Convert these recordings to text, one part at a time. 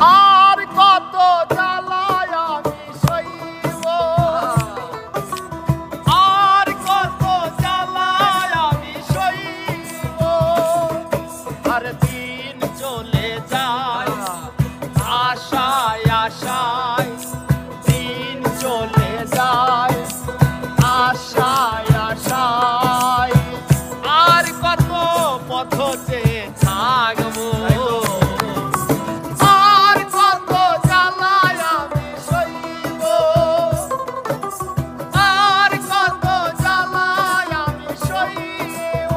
আর কত জ্বালায় আমি সইব, আর কত জ্বালায় আমি সইব। আর দিন চলে যায় আশায় আশায়, দিন চলে যায় আশায় আশায়। আর কত পথ যে থাকবো, আর কত জ্বালায় আমি সইব, আর কত জ্বালায় আমি সইব।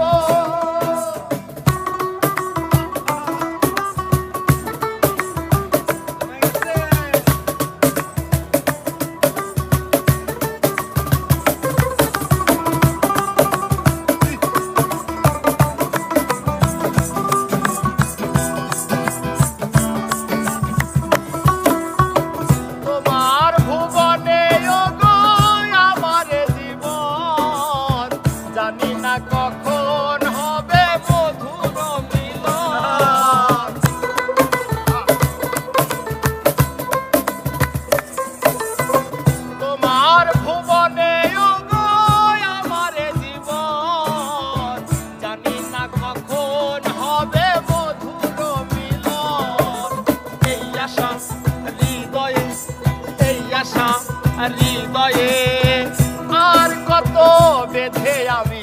তোমার ভুবনে ওগো আমার জীবন, জানি না কখন হবে মধুর মিলন। তোমার ভুবনে ওগো আমার জীবন, জানি না কখন হবে মধুর মিলন। এই আশা হৃদয়ে, এই আশা হৃদয়ে, আর কত বেঁধে আমি